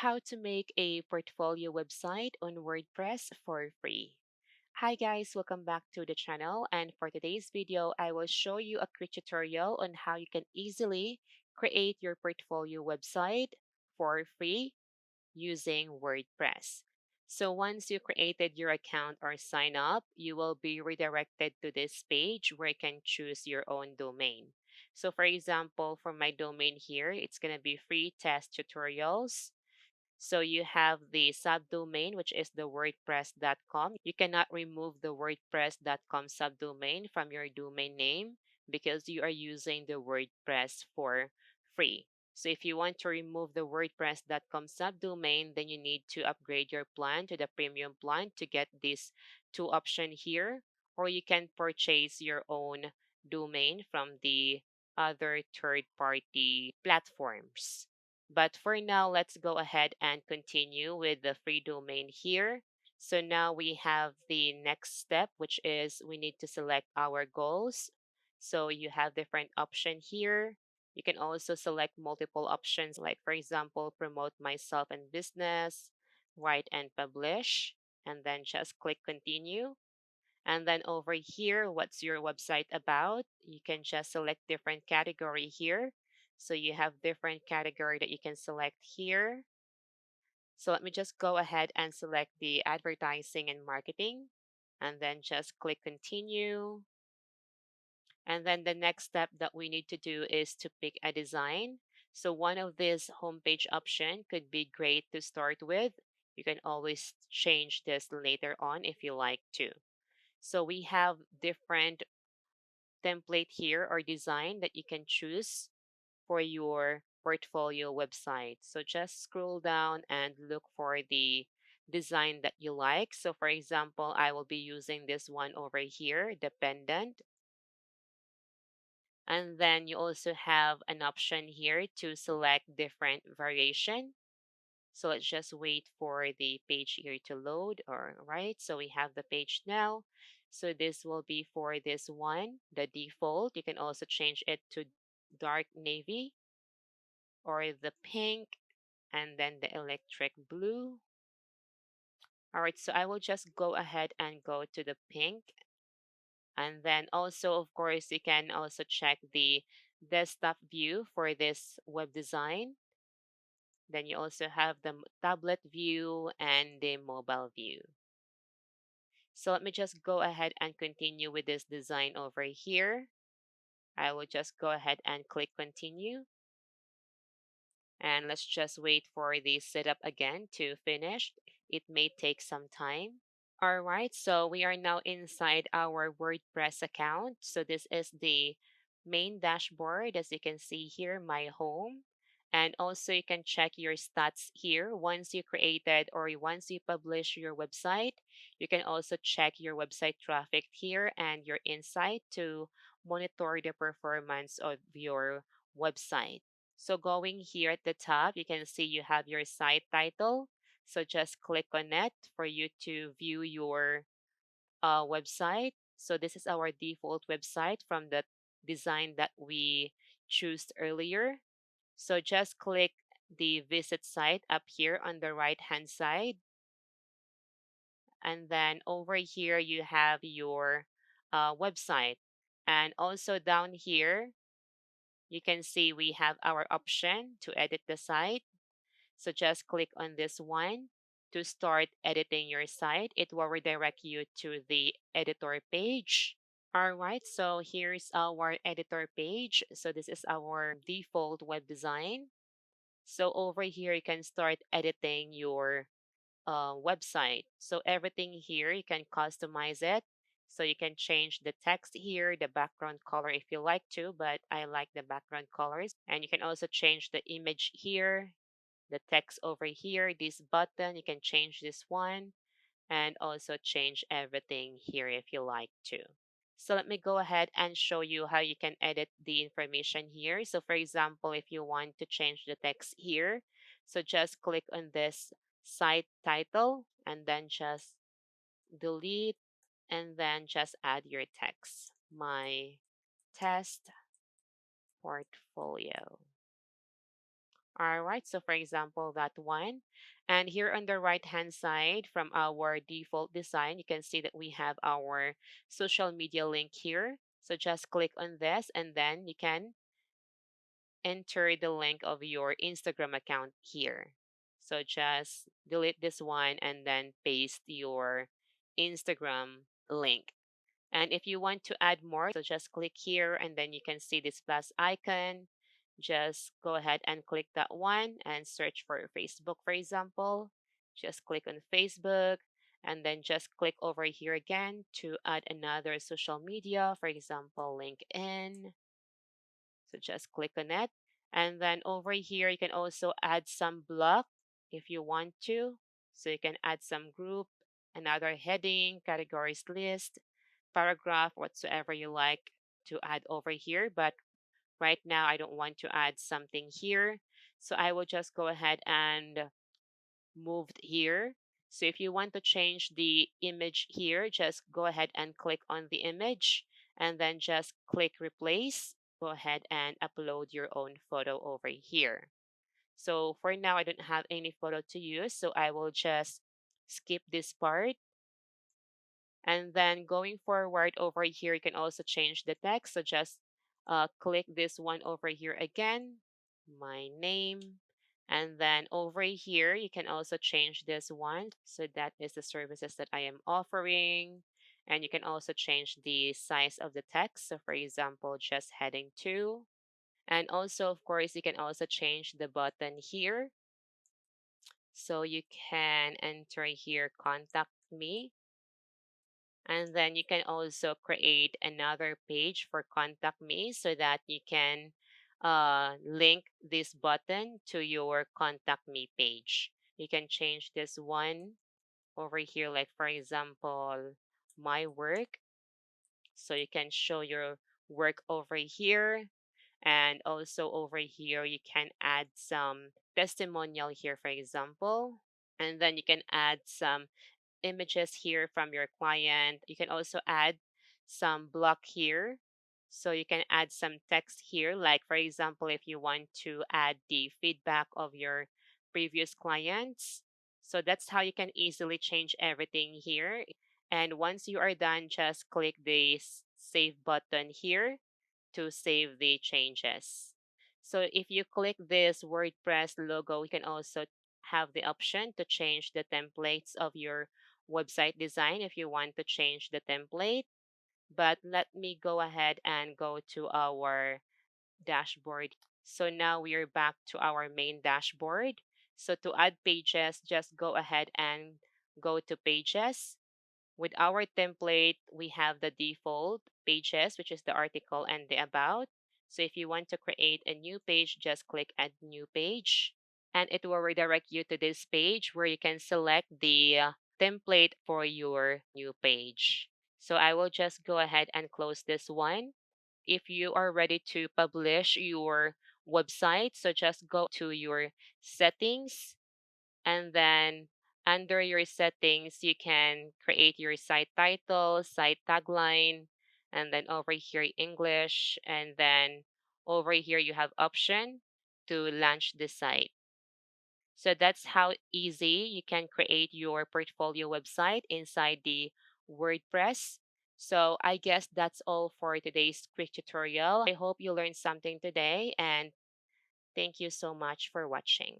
How to make a portfolio website on WordPress for free. Hi guys, welcome back to the channel, and for today's video, I will show you a quick tutorial on how you can easily create your portfolio website for free using WordPress. So once you created your account or sign up, you will be redirected to this page where you can choose your own domain. So for example, for my domain here, it's going to be free test tutorials. So you have the subdomain, which is the wordpress.com. You cannot remove the wordpress.com subdomain from your domain name because you are using the WordPress for free. So if you want to remove the wordpress.com subdomain, then you need to upgrade your plan to the premium plan to get these two options here, or you can purchase your own domain from the other third-party platforms. But for now, let's go ahead and continue with the free domain here. So now we have the next step, which is we need to select our goals. So you have different option here. You can also select multiple options, like for example, promote myself and business, write and publish, and then just click continue. And then over here, what's your website about? You can just select different category here. So you have different category that you can select here. So let me just go ahead and select the advertising and marketing, and then just click continue. And then the next step that we need to do is to pick a design. So one of these homepage option could be great to start with. You can always change this later on if you like to. So we have different template here or design that you can choose for your portfolio website. So just scroll down and look for the design that you like. So for example, I will be using this one over here, the pendant. And then you also have an option here to select different variation. So let's just wait for the page here to load. All right, so we have the page now. So this will be for this one, the default. You can also change it to dark navy or the pink and then the electric blue. All right, so I will just go ahead and go to the pink. And then also, of course, you can also check the desktop view for this web design. Then you also have the tablet view and the mobile view. So let me just go ahead and continue with this design over here. I will just go ahead and click continue. And let's just wait for the setup again to finish. It may take some time. All right, so we are now inside our WordPress account. So this is the main dashboard, as you can see here, my home. And also you can check your stats here. Once you created or once you publish your website, you can also check your website traffic here and your insight to monitor the performance of your website. So going here at the top, you can see you have your site title. So just click on it for you to view your website. So this is our default website from the design that we chose earlier. So just click the visit site up here on the right hand side. And then over here, you have your website. And also down here, you can see we have our option to edit the site. So just click on this one to start editing your site. It will redirect you to the editor page. All right, so here's our editor page. So this is our default web design. So over here, you can start editing your website. So everything here, you can customize it. So you can change the text here, the background color if you like to, but I like the background colors. And you can also change the image here, the text over here, this button, you can change this one and also change everything here if you like to. So let me go ahead and show you how you can edit the information here. So for example, if you want to change the text here, so just click on this site title and then just delete and then just add your text. My test portfolio. All right, so for example, that one. And here on the right hand side from our default design, you can see that we have our social media link here. So just click on this and then you can enter the link of your Instagram account here. So just delete this one and then paste your Instagram link. And if you want to add more, so just click here and then you can see this plus icon. Just go ahead and click that one and search for Facebook, for example. Just click on Facebook and then just click over here again to add another social media, for example, LinkedIn. So just click on it. And then over here, you can also add some block if you want to. So you can add some group, another heading, categories list, paragraph, whatsoever you like to add over here. But right now, I don't want to add something here. So I will just go ahead and moved here. So if you want to change the image here, just go ahead and click on the image and then just click replace. Go ahead and upload your own photo over here. So for now, I don't have any photo to use, so I will just skip this part. And then going forward over here, you can also change the text. So just click this one over here again, my name. And then over here, you can also change this one. So that is the services that I am offering. And you can also change the size of the text. So for example, just heading 2. And also, of course, you can also change the button here. So you can enter here, contact me. And then you can also create another page for contact me so that you can link this button to your contact me page. You can change this one over here, like for example, my work. So you can show your work over here. And also over here, you can add some testimonial here, for example. And then you can add some images here from your client. You can also add some block here. So you can add some text here, like for example, if you want to add the feedback of your previous clients. So that's how you can easily change everything here. And once you are done, just click the save button here to save the changes. So if you click this WordPress logo, you can also have the option to change the templates of your website design if you want to change the template. But let me go ahead and go to our dashboard. So now we are back to our main dashboard. So to add pages, just go ahead and go to pages. With our template, we have the default pages, which is the article and the about. So if you want to create a new page, just click add new page. And it will redirect you to this page where you can select the template for your new page. So I will just go ahead and close this one. If you are ready to publish your website, so just go to your settings and then under your settings, you can create your site title, site tagline, and then over here, English. And then over here, you have option to launch the site. So that's how easy you can create your portfolio website inside the WordPress. So I guess that's all for today's quick tutorial. I hope you learned something today and thank you so much for watching.